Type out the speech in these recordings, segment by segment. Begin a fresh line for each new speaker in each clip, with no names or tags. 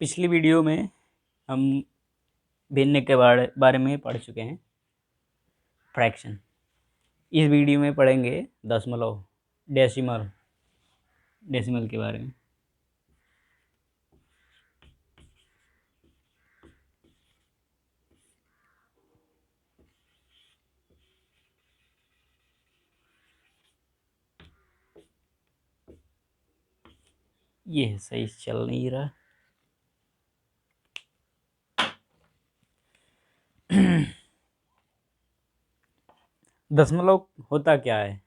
पिछली वीडियो में हम भिन्न के बारे में पढ़ चुके हैं, फ्रैक्शन। इस वीडियो में पढ़ेंगे दशमलव, डेसिमल के बारे में। ये सही चल नहीं रहा। दशमलव होता क्या है?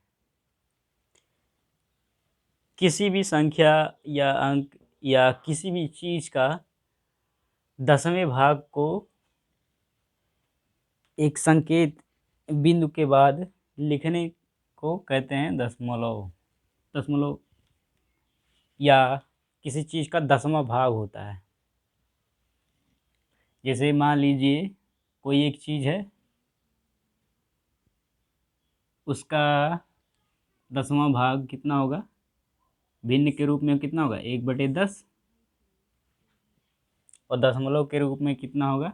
किसी भी संख्या या अंक या किसी भी चीज का दसवें भाग को एक संकेत बिंदु के बाद लिखने को कहते हैं दशमलव। दशमलव या किसी चीज का 10वां भाग होता है। जैसे मान लीजिए कोई एक चीज है, उसका 10वां भाग कितना होगा? भिन्न के रूप में कितना होगा? 1/10। और दशमलव के रूप में कितना होगा?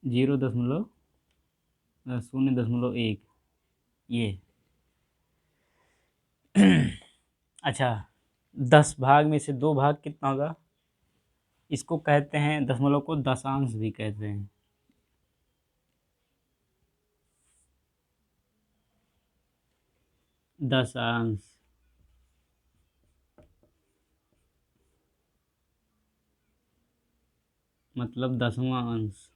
0.001। ये अच्छा, 10 भाग में से 2 भाग कितना होगा? इसको कहते हैं, दशमलव को दशांश भी कहते हैं। दशांश मतलब 10वां अंश।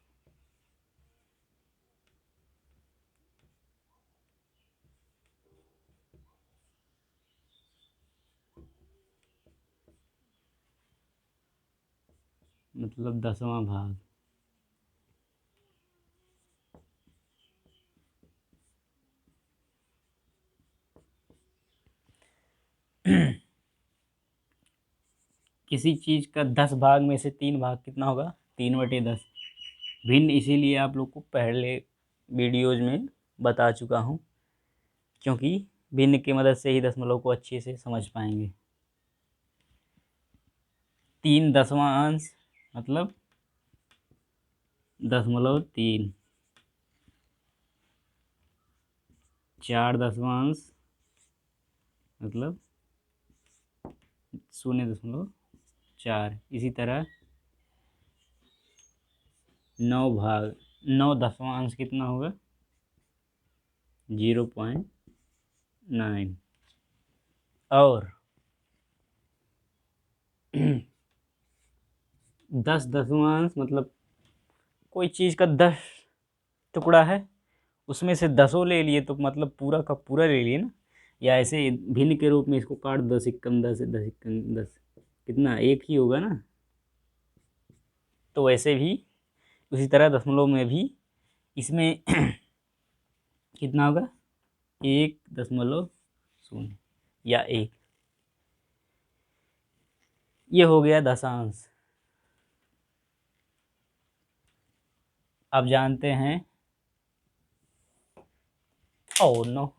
मतलब 10वां भाग। किसी चीज का 10 भाग में से 3 भाग कितना होगा? 3/10। भिन्न इसीलिए आप लोग को पहले वीडियोज में बता चुका हूँ, क्योंकि भिन्न की मदद से ही दशमलव को अच्छे से समझ पाएंगे। 3 10वां अंश मतलब 0.3। 4 10वां अंश मतलब 0.4। इसी तरह 9 10वां अंश कितना होगा? 0.9। और 10 10वां अंश मतलब कोई चीज़ का 10 टुकड़ा है, उसमें से 10 ले लिए तो मतलब पूरा का पूरा ले लिए ना। या ऐसे भिन्न के रूप में इसको काट, 10 एकम 10, 10 एकम 10, कितना? एक ही होगा ना। तो वैसे भी उसी तरह दशमलव में भी इसमें कितना होगा? 1.0 या 1। ये हो गया दशांश। अब जानते हैं, ओ नो,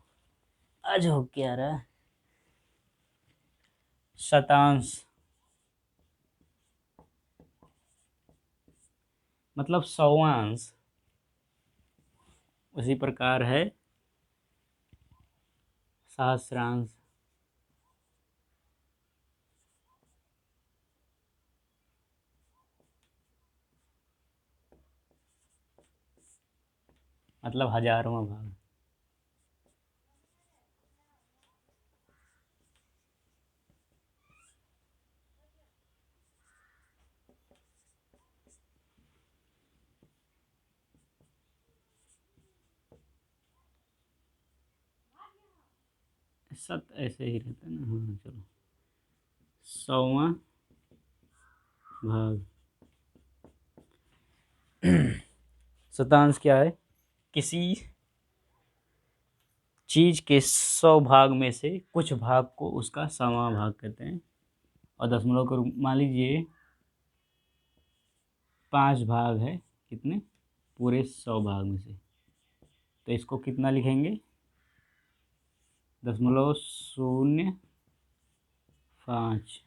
आज हो क्या रहा है? शतांश मतलब 100वां अंश। उसी प्रकार है सहस्रांश। मतलब 1000वां भाग। सत ऐसे ही रहता है ना। हाँ चलो, 100वां भाग। शतांश क्या है? किसी चीज के 100 भाग में से कुछ भाग को उसका 100वां भाग कहते हैं। और दशमलव को मान लीजिए 5 भाग है, कितने? पूरे 100 भाग में से। तो इसको कितना लिखेंगे? 0.0 5।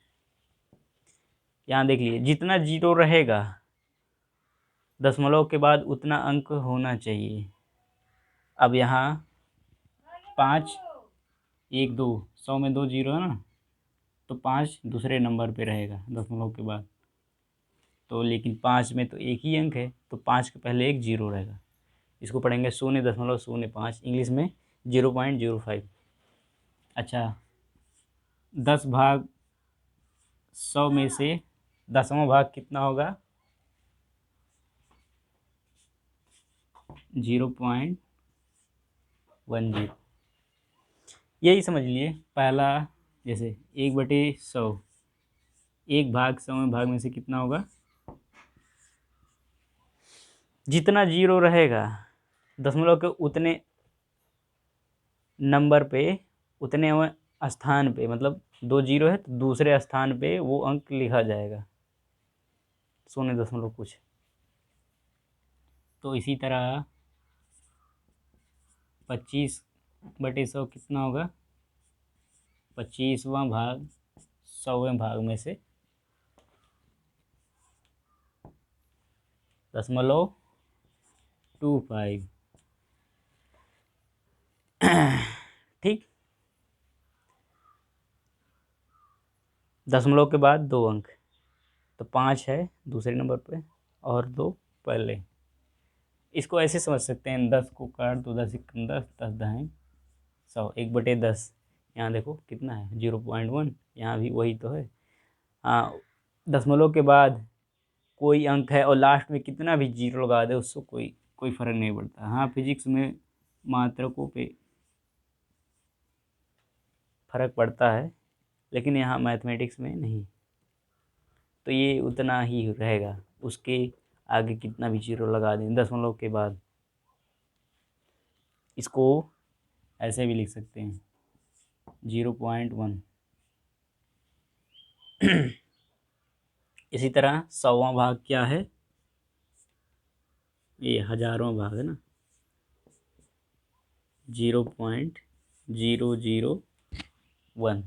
यहाँ देख लीजिए, जितना जीरो रहेगा दशमलव के बाद उतना अंक होना चाहिए। अब यहाँ 5, 1, 2, 100 में 2 जीरो है ना, तो 5 दूसरे नंबर पे रहेगा दशमलव के बाद। तो लेकिन 5 में तो एक ही अंक है, तो 5 के पहले एक जीरो रहेगा। इसको पढ़ेंगे 0.05, इंग्लिश में 0.05। अच्छा, 10 भाग 100 में से 10वां भाग कितना होगा? 0.10। यही समझ लिए। पहला जैसे 1/100, 1 भाग 100वें भाग में से कितना होगा? जितना जीरो रहेगा दशमलव के उतने नंबर पे, उतने स्थान पे, मतलब 2 जीरो है तो दूसरे स्थान पे वो अंक लिखा जाएगा 0 कुछ। तो इसी तरह 25/100 कितना होगा? 25वां भाग 100वें भाग में से 0.25। ठीक। दशमलव के बाद 2 अंक, तो 5 है दूसरे नंबर पे और 2 पहले। इसको ऐसे समझ सकते हैं, 10 को काट दो, 10 एकम 10, 10 दाएँ 100, 1/10। यहाँ देखो कितना है 0.1, यहाँ भी वही तो है। हाँ, दशमलव के बाद कोई अंक है और लास्ट में कितना भी जीरो लगा दे उससे कोई फ़र्क नहीं पड़ता। हाँ, फिजिक्स में मात्रकों पे फ़र्क पड़ता है, लेकिन यहाँ मैथमेटिक्स में नहीं। तो ये उतना ही रहेगा, उसके आगे कितना भी जीरो लगा दें दशमलव के बाद। इसको ऐसे भी लिख सकते हैं 0.1। इसी तरह 100वां भाग क्या है? ये 1000वां भाग है ना, 0.001।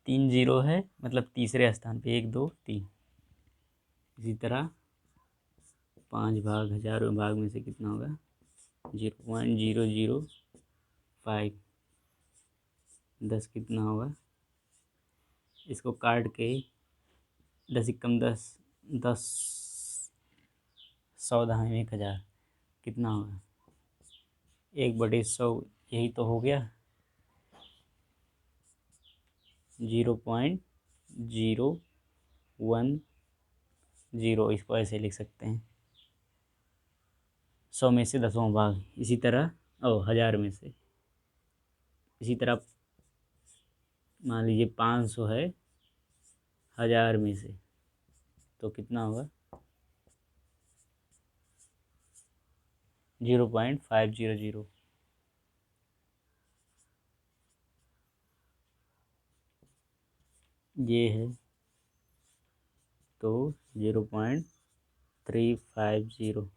3 जीरो है, मतलब तीसरे स्थान पे 1, 2, 3। इसी तरह 5 भाग 1000वें भाग में से कितना होगा? 0.005। 10 कितना होगा? इसको काट के 10 एकम 10, 10 100 दाएँ 1000 कितना होगा? 1/100। यही तो हो गया 0.010। इसको ऐसे लिख सकते हैं 100 में से 10वां भाग। इसी तरह 1000 में से, इसी तरह मान लीजिए 500 है 1000 में से, तो कितना होगा? 0.500। ये है तो 0.350।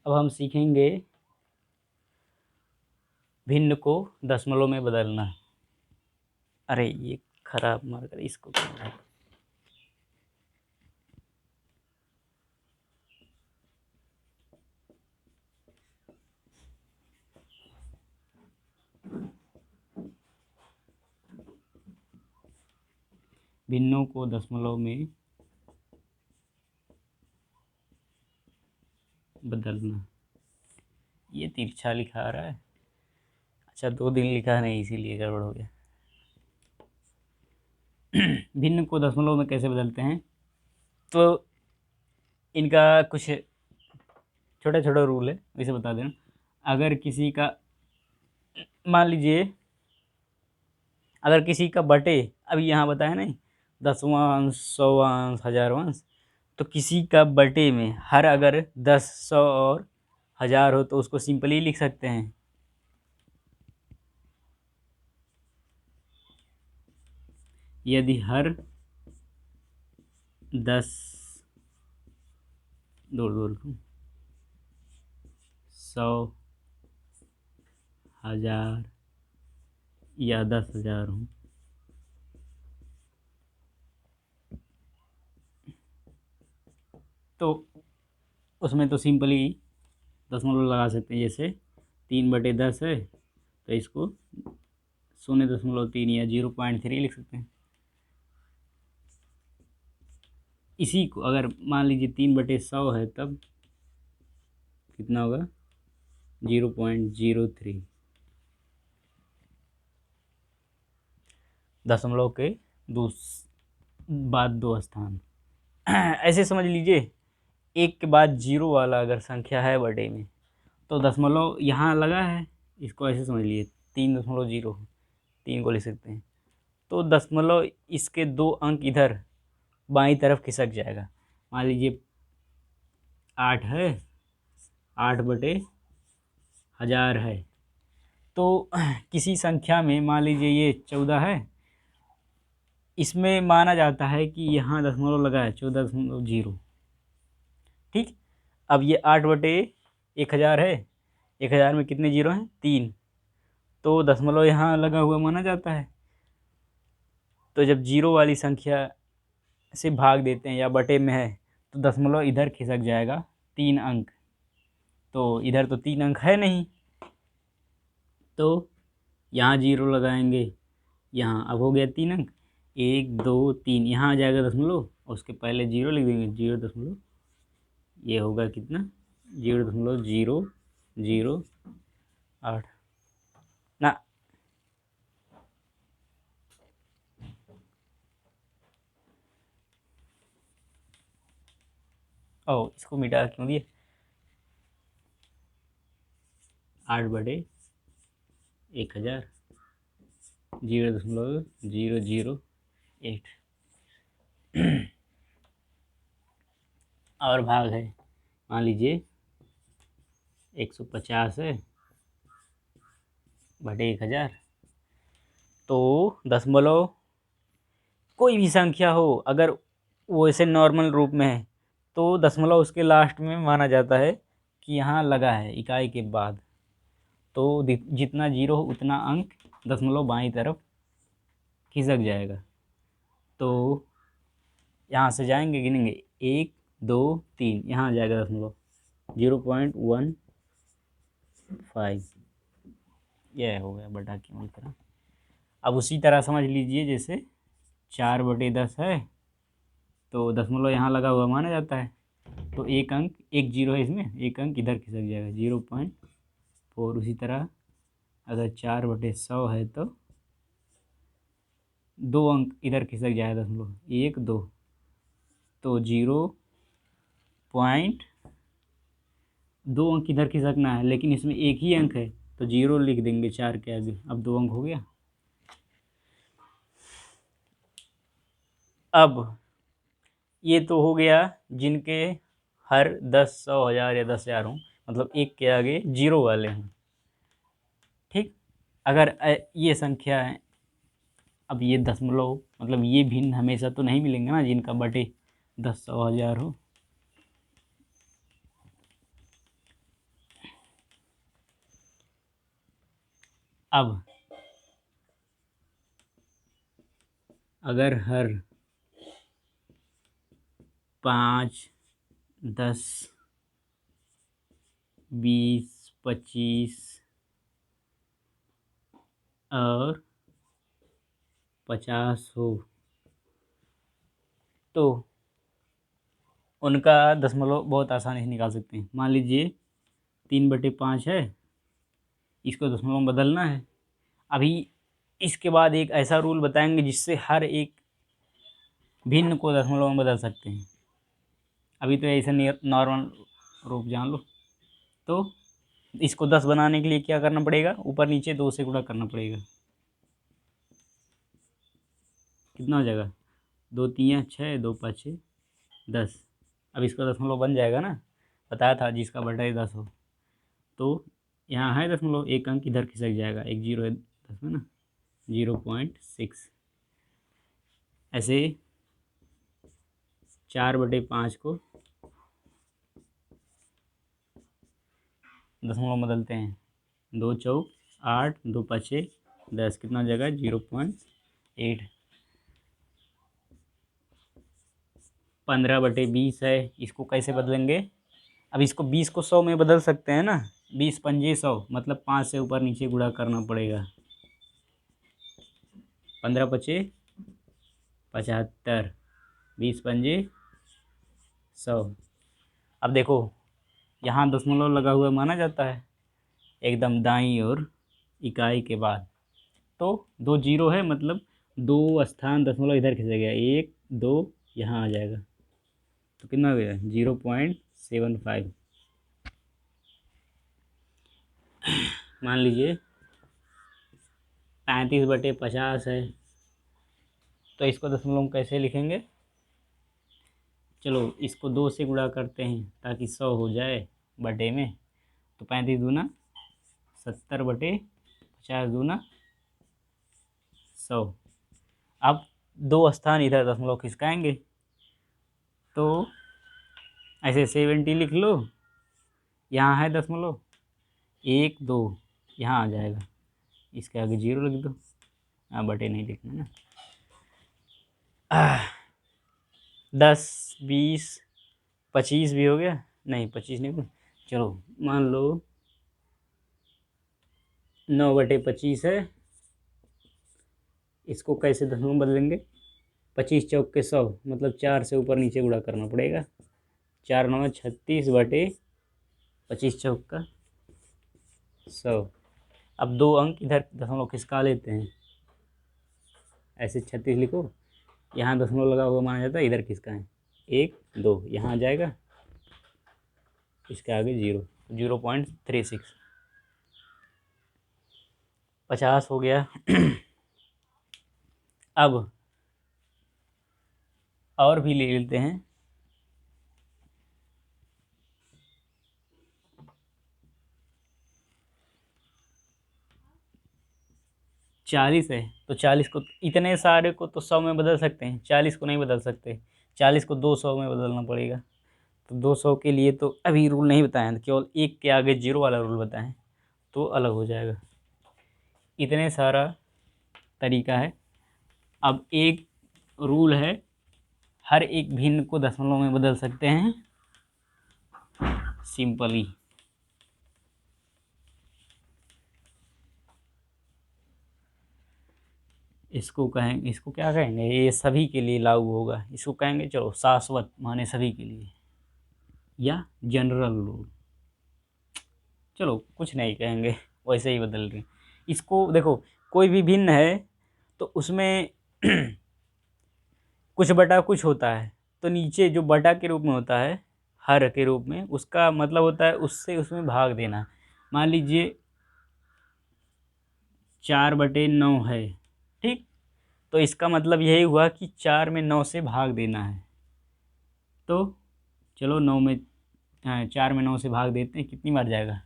अब हम सीखेंगे भिन्न को दशमलव में बदलना। अरे ये खराब मार्कर, इसको करना है। भिन्नों को दशमलव में बदलना। ये तिरछा लिखा आ रहा है। अच्छा, 2 दिन लिखा नहीं, इसीलिए गड़बड़ हो गया। भिन्न को दशमलव में कैसे बदलते हैं? तो इनका कुछ छोटा छोटा रूल है, इसे बता देना। अगर किसी का मान लीजिए, अगर किसी का बटे, अभी यहाँ बताया नहीं, दसवां, सौवां, हजारवां, तो किसी का बटे में हर अगर 10, 100 और 1000 हो तो उसको सिंपली लिख सकते हैं। यदि हर 10, 100, 1000 या 10,000 हो, तो उसमें तो सिंपली दशमलव लगा सकते हैं। जैसे 3/10 है तो इसको 0.3 या 0.3 लिख सकते हैं। इसी को अगर मान लीजिए 3/100 है तब कितना होगा, 0.03, दशमलव के बाद 2 स्थान। ऐसे समझ लीजिए, एक के बाद जीरो वाला अगर संख्या है बटे में तो दशमलव यहाँ लगा है, इसको ऐसे समझ लीजिए 3.0, 3 को लिख सकते हैं। तो दशमलव इसके 2 अंक इधर बाईं तरफ खिसक जाएगा। मान लीजिए 8 है, 8/1000 है, तो किसी संख्या में मान लीजिए ये 14 है, इसमें माना जाता है कि यहाँ दशमलव लगा है 14.0। ठीक, अब ये 8/1000 है, 1000 में कितने जीरो हैं, 3, तो दशमलव यहाँ लगा हुआ माना जाता है। तो जब जीरो वाली संख्या से भाग देते हैं या बटे में है तो दशमलव इधर खिसक जाएगा 3 अंक, तो इधर तो 3 अंक है नहीं, तो यहाँ जीरो लगाएंगे, यहाँ अब हो गया 3 अंक, 1, 2, 3, यहाँ आ जाएगा दशमलव, उसके पहले जीरो लिख देंगे, 0. ये होगा कितना, 0.008 ना। ओ, इसको मिटा क्यों दिए, 8/1000, 0.008। और भाग है, मान लीजिए 150 है बटे 1000, तो दशमलव कोई भी संख्या हो अगर वो ऐसे नॉर्मल रूप में है तो दशमलव उसके लास्ट में माना जाता है कि यहाँ लगा है इकाई के बाद, तो जितना जीरो हो उतना अंक दशमलव बाईं तरफ खिसक जाएगा। तो यहाँ से जाएंगे, गिनेंगे 1, 2, 3, यहाँ आ जाएगा दशमलव 0.15, यह हो गया बटा की तरह। अब उसी तरह समझ लीजिए, जैसे 4/10 है तो दशमलव यहाँ लगा हुआ माना जाता है, तो एक अंक, एक जीरो है इसमें, एक अंक इधर खिसक जाएगा 0.4। उसी तरह अगर 4/100 है तो 2 अंक इधर खिसक जाएगा दशमलव, 1, 2, तो 0.2 अंक इधर खिसकना है, लेकिन इसमें एक ही अंक है तो 0 लिख देंगे 4 के आगे, अब 2 अंक हो गया। अब ये तो हो गया जिनके हर 10, 100, 1000 या 10,000 हों, मतलब एक के आगे जीरो वाले हैं। ठीक, अगर ये संख्या है, अब ये दशमलव मतलब ये भिन्न हमेशा तो नहीं मिलेंगे ना जिनका बटे 10, 100, 1000 हो। अब अगर हर 5, 10, 20, 25 और 50 हो तो उनका दशमलव बहुत आसानी से निकाल सकते हैं। मान लीजिए 3/5 है, इसको दशमलव में बदलना है। अभी इसके बाद एक ऐसा रूल बताएंगे जिससे हर एक भिन्न को दशमलव में बदल सकते हैं। अभी तो ऐसे नॉर्मल रूप जान लो। तो इसको 10 बनाने के लिए क्या करना पड़ेगा, ऊपर नीचे 2 से गुणा करना पड़ेगा। कितना हो जाएगा, 2 3 6, 2 5 6 10। अब इसका दशमलव बन जाएगा ना, बताया था जिसका बटा 10 हो। तो यहाँ है दशमलव, एक अंक इधर खिसक जाएगा, एक जीरो है 10 में ना, 0.6। ऐसे 4/5 को दशमलव बदलते हैं, 2 चौक 8, 2 5 10, कितना हो जाएगा 0.8। 15/20 है, इसको कैसे बदलेंगे, अब इसको 20 को 100 में बदल सकते हैं ना, 20 पंजे 100, मतलब 5 से ऊपर नीचे गुणा करना पड़ेगा। 15 पचे 75, 20 पंजे 100। अब देखो यहाँ दशमलव लगा हुआ माना जाता है एकदम दाईं ओर इकाई के बाद, तो 2 जीरो है, मतलब 2 स्थान दशमलव इधर खिंच गया, 1 2 यहाँ आ जाएगा, तो कितना हो गया 0.75। मान लीजिए 35/50 है, तो इसको दशमलव कैसे लिखेंगे, चलो इसको 2 से गुणा करते हैं ताकि 100 हो जाए बटे में, तो 35 दूना 70/50 दूना 100। अब 2 स्थान इधर दशमलव खिसकाएंगे, तो ऐसे 70 लिख लो, यहाँ है दशमलव 1 2, यहाँ आ जाएगा, इसके आगे 0 लिख दो, हाँ बटे नहीं लिखना ना। 10 20 25 भी हो गया, नहीं 25 नहीं, चलो मान लो 9/25 है, इसको कैसे दशमलव बदलेंगे, 25 चौक के 100, मतलब 4 से ऊपर नीचे गुणा करना पड़ेगा, 4 9 36/25 चौक का 100। अब 2 अंक इधर दशमलव खिसका लेते हैं, ऐसे 36 लिखो, यहाँ दशमलव लगा हुआ माना जाता है, इधर खिसकाएं 1 2, यहाँ आ जाएगा, इसके आगे 0.36, 50 हो गया। अब और भी ले लेते हैं, चालीस है, तो 40 को, इतने सारे को तो 100 में बदल सकते हैं, 40 को नहीं बदल सकते, 40 को 200 में बदलना पड़ेगा। तो 200 के लिए तो अभी रूल नहीं बताए हैं, केवल एक के आगे 0 वाला रूल बताएं तो अलग हो जाएगा। इतने सारा तरीका है। अब एक रूल है, हर एक भिन्न को दशमलव में बदल सकते हैं सिंपली। इसको कहेंगे, इसको क्या कहेंगे, ये सभी के लिए लागू होगा, इसको कहेंगे चलो शाश्वत, माने सभी के लिए, या जनरल रूल, चलो कुछ नहीं कहेंगे, वैसे ही बदल रहे। इसको देखो, कोई भी भिन्न है तो उसमें कुछ बटा कुछ होता है, तो नीचे जो बटा के रूप में होता है, हर के रूप में, उसका मतलब होता है उससे उसमें भाग देना। मान लीजिए 4/9 है, ठीक, तो इसका मतलब यही हुआ कि 4 में 9 से भाग देना है। तो चलो 9 में 4 में 9 से भाग देते हैं, कितनी बार जाएगा,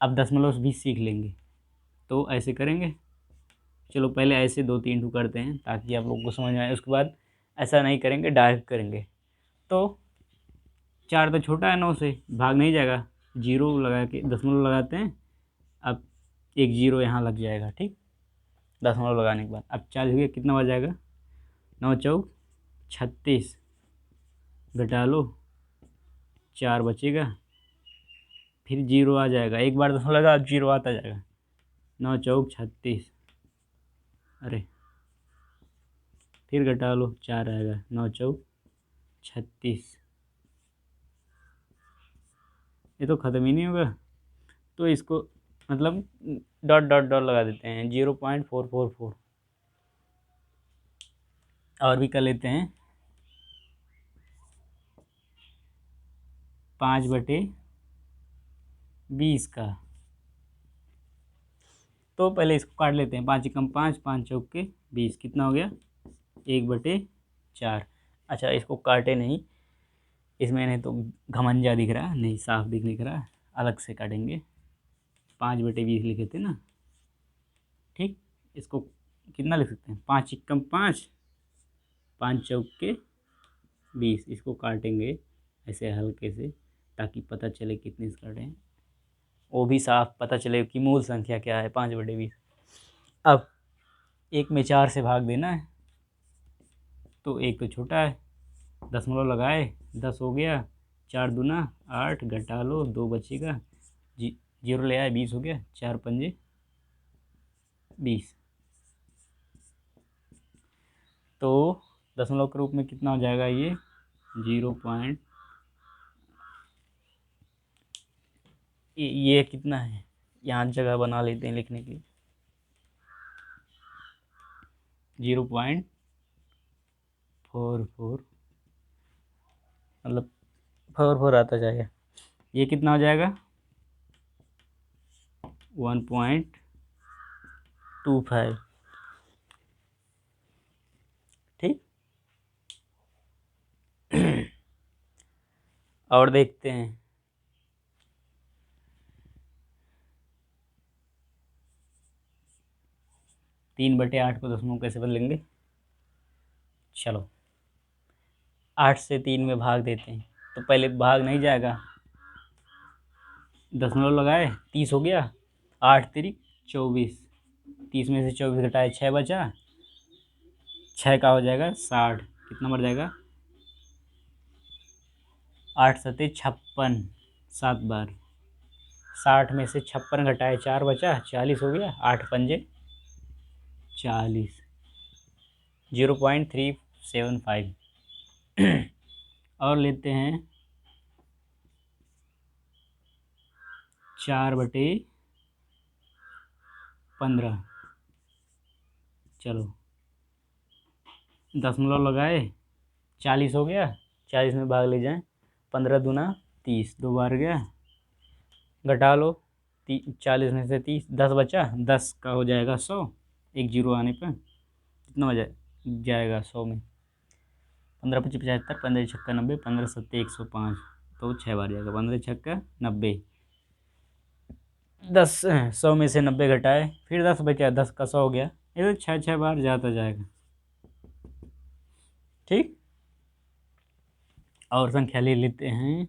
अब दशमलव भी सीख लेंगे, तो ऐसे करेंगे। चलो पहले ऐसे 2 3 करते हैं ताकि आप लोगों को समझ में आए, उसके बाद ऐसा नहीं करेंगे, डायरेक्ट करेंगे। तो 4 तो छोटा है 9 से, भाग नहीं जाएगा, 0 लगा के दशमलव लगाते हैं, अब एक 0 यहाँ लग जाएगा, ठीक, दशमलव लगाने के बाद। अब 40 हो गया, कितना बच जाएगा, 9 चौक 36, घटा लो 4 बचेगा, फिर 0 आ जाएगा, एक बार दशमलव लगा, अब 0 आता जाएगा, 9 चौक 36, अरे फिर घटा लो 4 आएगा, 9 चौक 36, ये तो ख़त्म ही नहीं होगा। तो इसको मतलब डॉट डॉट डॉट लगा देते हैं, 0.444। और भी कर लेते हैं, 5/20 का। तो पहले इसको काट लेते हैं। 5 एकम 5, 5 चौके 20, कितना हो गया 1/4। अच्छा, इसको काटे नहीं, इसमें नहीं तो घमंजा दिख रहा है, नहीं साफ दिख रहा है, अलग से काटेंगे। 5/20 लिखे थे ना, ठीक। इसको कितना लिख सकते हैं, 5 एकम 5, 5 चौके 20। इसको काटेंगे ऐसे हल्के से, ताकि पता चले कितने से काटे हैं, वो भी साफ पता चले कि मूल संख्या क्या है 5/20। अब 1 में 4 से भाग देना है, तो 1 तो छोटा है, दशमलव लगाए 10 हो गया, 4 दूना 8, घटा लो 2 बचेगा, 0 ले आए 20 हो गया, 4 पंजे 20। तो दशमलव के रूप में कितना हो जाएगा ये 0. ये कितना है, यहाँ जगह बना लेते हैं लिखने के लिए, 0.44, मतलब 44 आता जाएगा। ये कितना हो जाएगा 1.25, ठीक। और देखते हैं, तीन बटे आठ को दशमलव कैसे बदलेंगे। चलो 8 से 3 में भाग देते हैं, तो पहले भाग नहीं जाएगा, दशमलव लगाए 30 हो गया, 8 तिरिक 24, 30 में से 24 घटाए 6 बचा, 6 का हो जाएगा 60, कितना बढ़ जाएगा 8 सत्ते 56, 7 बार, 60 में से 56 घटाए 4 बचा, 40 हो गया, 8 पंजे 40, 0.375। और लेते हैं 4/15। चलो दशमलव लगाए 40 हो गया, 40 में भाग ले जाएं, 15 दूना 30, 2 बार गया, घटा लो 40 में से 30, 10 बचा, 10 का हो जाएगा 100, एक जीरो आने पर कितना हो जाएगा 100 में 15 पच्चीस 75, 15 छक्का 90, 15 सत्ते 105, तो 6 बार जाएगा, 15 छक्का 90, 10 100 में से 90 घटाए, फिर 10 बचा, 10 का 100 हो गया, ये तो 6 बार जाता जाएगा, ठीक। और संख्या ले लेते हैं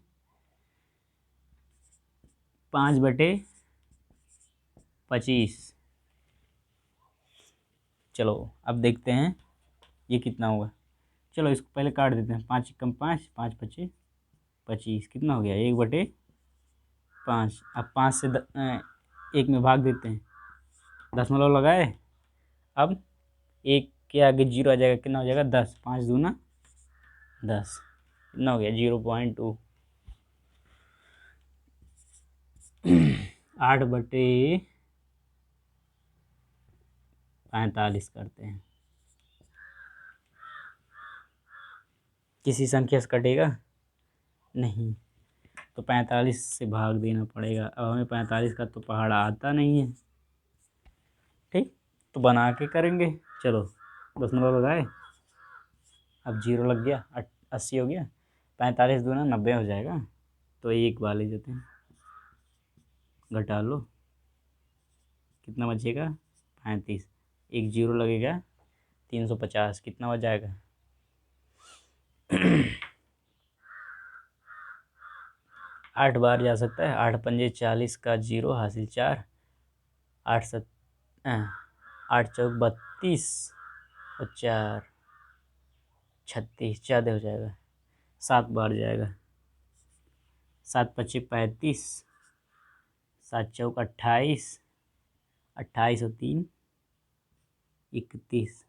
5/25। चलो अब देखते हैं ये कितना होगा। चलो इसको पहले काट देते हैं, 5 एकम 5, 5 पच्चीस 25, कितना हो गया 1/5। अब 5 से 1 में भाग देते हैं, दशमलव लगाए, अब 1 के आगे 0 आ जाएगा, कितना हो जाएगा 10, 5 दूना 10, कितना हो गया 0.2। 8/45 करते हैं, किसी संख्या से कटेगा नहीं, तो 45 से भाग देना पड़ेगा। अब हमें 45 का तो पहाड़ा आता नहीं है, ठीक, तो बना के करेंगे। चलो दशमलव लगाए, अब 0 लग गया, 80 हो गया, 45 दूना 90 हो जाएगा, तो 1 बार ले जाते हैं, घटा लो कितना बचेगा 35, एक 0 लगेगा 350, कितना हो जाएगा 8 बार जा सकता है, 8 पंजे 40 का 0 हासिल 4, 8 7 8 चौक 32 और 4 36, ज़्यादा हो जाएगा, 7 बार जाएगा, 7 पच्चे 35, 7 चौक 28, 28 और 3 31।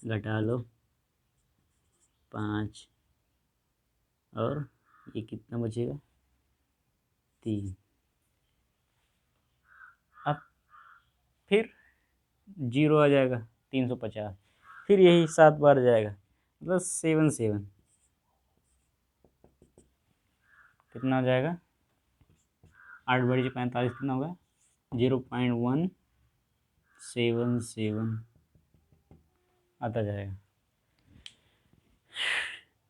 घटा लो 5, और ये कितना बचेगा 3। अब फिर 0 आ जाएगा, 350, फिर यही 7 बार जाएगा, मतलब 7 कितना हो जाएगा, 8 बड़ी 45 कितना होगा, 0.177 आता जाएगा।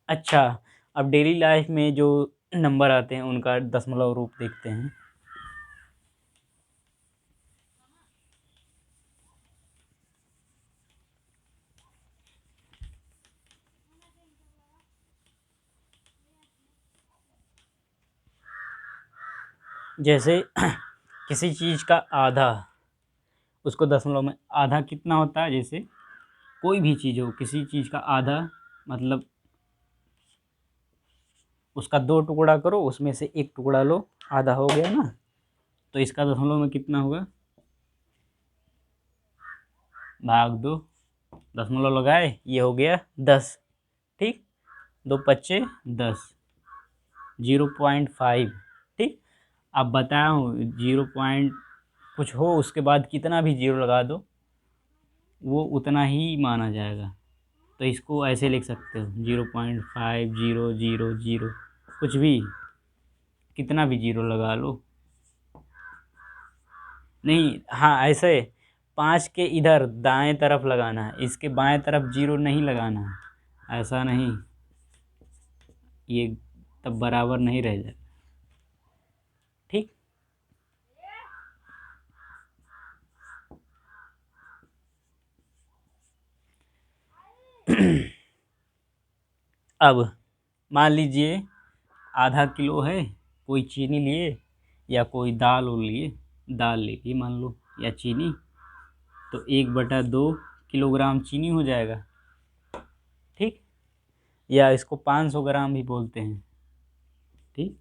अच्छा, अब डेली लाइफ में जो नंबर आते हैं उनका दशमलव रूप देखते हैं। जैसे किसी चीज़ का आधा, उसको दशमलव में आधा कितना होता है, जैसे कोई भी चीज़ हो, किसी चीज़ का आधा मतलब उसका 2 टुकड़ा करो, उसमें से 1 टुकड़ा लो, आधा हो गया ना, तो इसका दशमलव में कितना होगा, भाग 2, दशमलव लगाए, ये हो गया 10, ठीक, 2 पच्चे 10, 0.5, ठीक। अब बताया हूँ 0 पॉइंट कुछ हो, उसके बाद कितना भी जीरो लगा दो वो उतना ही माना जाएगा। तो इसको ऐसे लिख सकते हो 0.5000, कुछ भी, कितना भी जीरो लगा लो, नहीं, हाँ ऐसे 5 के इधर दाएं तरफ लगाना है, इसके बाएं तरफ जीरो नहीं लगाना है, ऐसा नहीं, ये तब बराबर नहीं रह जाए, ठीक। अब मान लीजिए आधा किलो है, कोई चीनी लिए या कोई दाल वो लिए, दाल ले ली मान लो, या चीनी, तो 1/2 किलोग्राम चीनी हो जाएगा, ठीक, या इसको 500 ग्राम भी बोलते हैं, ठीक।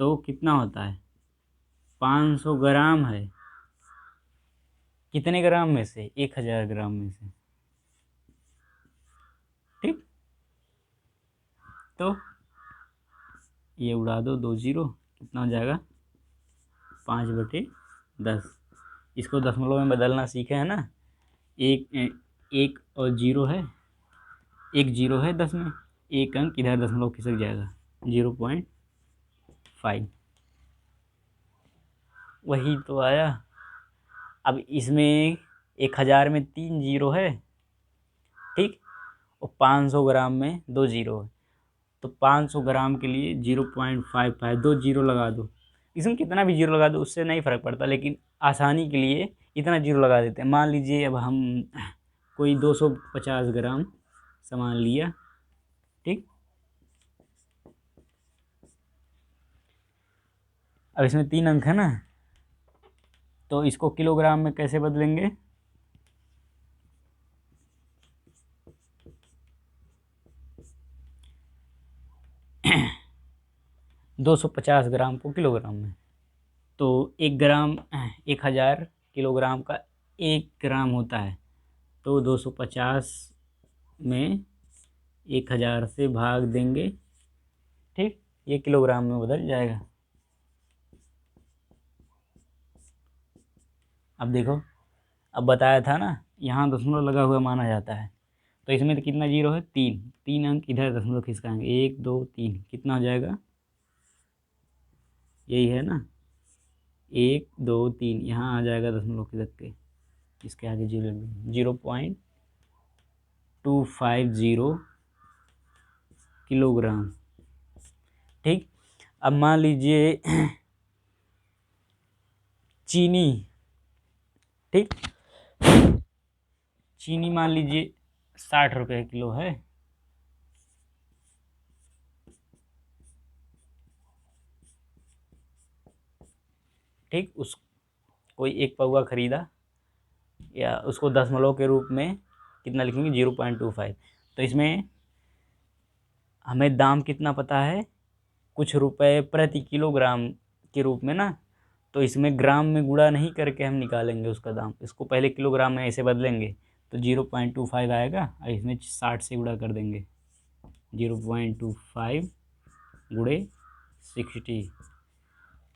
तो कितना होता है, 500 ग्राम है, कितने ग्राम में से, 1000 ग्राम में से, ठीक। तो ये उड़ा दो 2 जीरो, कितना हो जाएगा, 5/10। इसको दशमलव में बदलना सीखे हैं ना, एक एक और जीरो है, एक जीरो है 10 में, एक अंक इधर दशमलव खिसक जाएगा, 0.5, वही तो आया। अब इसमें 1000 में 3 जीरो है, ठीक, और 500 ग्राम में 2 जीरो है, तो 500 ग्राम के लिए 0.55, 2 जीरो लगा दो, इसमें कितना भी जीरो लगा दो उससे नहीं फ़र्क पड़ता, लेकिन आसानी के लिए इतना जीरो लगा देते हैं। मान लीजिए अब हम कोई 250 ग्राम सामान लिया, ठीक, अब इसमें 3 अंक है ना, तो इसको किलोग्राम में कैसे बदलेंगे, 250 ग्राम को किलोग्राम में, तो 1 ग्राम 1000 किलोग्राम का 1 ग्राम होता है, तो 250 में 1000 से भाग देंगे, ठीक, ये किलोग्राम में बदल जाएगा। अब देखो, अब बताया था ना यहाँ दशमलव लगा हुआ माना जाता है, तो इसमें तो कितना जीरो है, 3 अंक इधर दशमलव खिसकाएंगे, 1 2 3, कितना हो जाएगा, यही है ना, 1 2 3, यहाँ आ जाएगा दशमलव खिसक के, इसके आगे जीरो, 0.250 किलोग्राम, ठीक। अब मान लीजिए चीनी, ठीक, चीनी मान लीजिए 60 रुपये किलो है, ठीक, उस कोई 1 पौवा ख़रीदा, या उसको दशमलव के रूप में कितना लिखेंगे, 0.25, तो इसमें हमें दाम कितना पता है, कुछ रुपए प्रति किलोग्राम के रूप में ना, तो इसमें ग्राम में गुणा नहीं करके हम निकालेंगे उसका दाम, इसको पहले किलोग्राम में ऐसे बदलेंगे, तो 0.25 आएगा, और इसमें 60 से गुणा कर देंगे, 0.25 गुणे 60,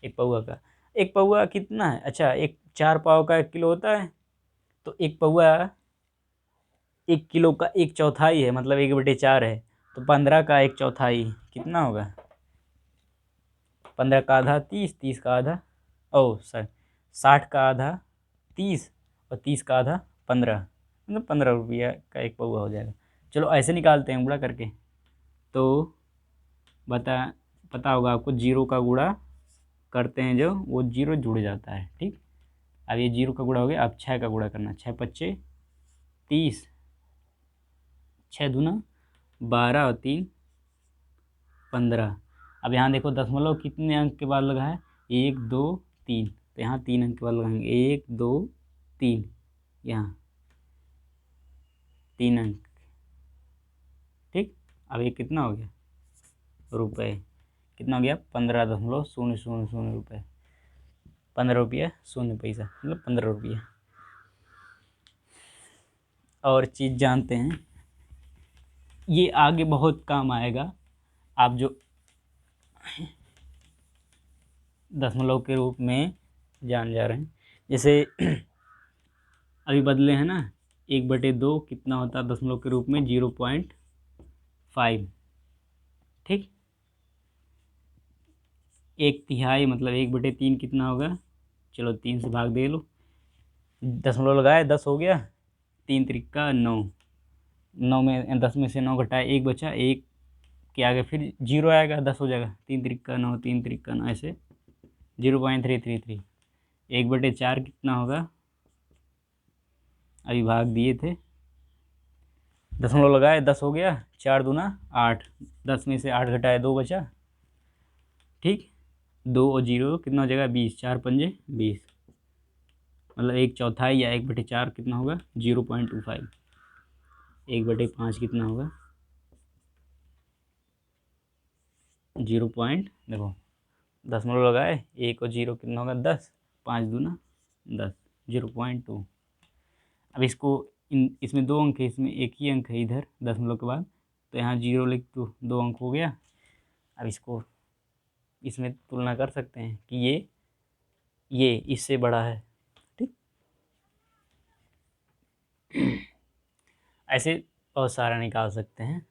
1 पौवा का, 1 पौवा कितना है, अच्छा, एक 4 पाव का 1 किलो होता है, तो 1 पौवा 1 किलो का 1/4 है, मतलब 1/4 है, तो 15 का 1/4 कितना होगा? 15 का आधा 30, 30 का आधा, ओ सॉरी 60 का आधा 30 और 30 का आधा 15, मतलब 15 रुपया का एक पौवा हो जाएगा। चलो ऐसे निकालते हैं गुणा करके। तो पता होगा आपको, जीरो का गुणा करते हैं जो, वो जीरो जुड़ जाता है। ठीक, अब ये जीरो का गुणा हो गया। अब 6 का गुणा करना, 6 पच्चे 30, 6 दूना 12 और 3 15। अब यहाँ देखो दशमलव कितने अंक के बाद लगा है? 1 2 3, तो यहाँ 3 अंक के बाद लगाएंगे, 1 2 3, यहाँ 3 अंक। ठीक, अब ये कितना हो गया? रुपए। कितना हो गया? 15.0000 रुपये, 15 रुपया 0 पैसा, मतलब 15 रुपया। और चीज़ जानते हैं, ये आगे बहुत काम आएगा। आप जो दशमलव के रूप में जान जा रहे हैं, जैसे अभी बदले हैं ना, 1/2 कितना होता है दशमलव के रूप में? 0.5। ठीक, 1/3 मतलब 1/3 कितना होगा? चलो 3 से भाग दे लो, दशमलव लगाए 10 हो गया, 3 त्रिका 9, 9 में 10 में से 9 घटाए 1 बचा, 1 के आगे फिर 0 आएगा, 10 हो जाएगा, 3 त्रिका 9, 3 त्रिका 9, ऐसे 0.333। 1/4 कितना होगा? अभी भाग दिए थे, दशमलव लगाए 10 हो गया, 4 दूना 8, 10 में से 8 घटाए 2 बचा। ठीक, 2 और 0 कितना हो जाएगा? 20, 4 पंजे 20, मतलब 1/4 या 1/4 कितना होगा? 0.25। 1/5 कितना होगा? 0 पॉइंट, देखो दशमलव लगाए 1 और 0 कितना होगा? 10, 5 दूना 10, 0.2। अब इसको इसमें 2 अंक है, इसमें एक ही अंक है इधर दशमलव के बाद, तो यहाँ 0 लिख दो, 2 अंक हो गया। अब इसको इसमें तुलना कर सकते हैं कि ये इससे बड़ा है। ठीक, ऐसे बहुत सारा निकाल सकते हैं।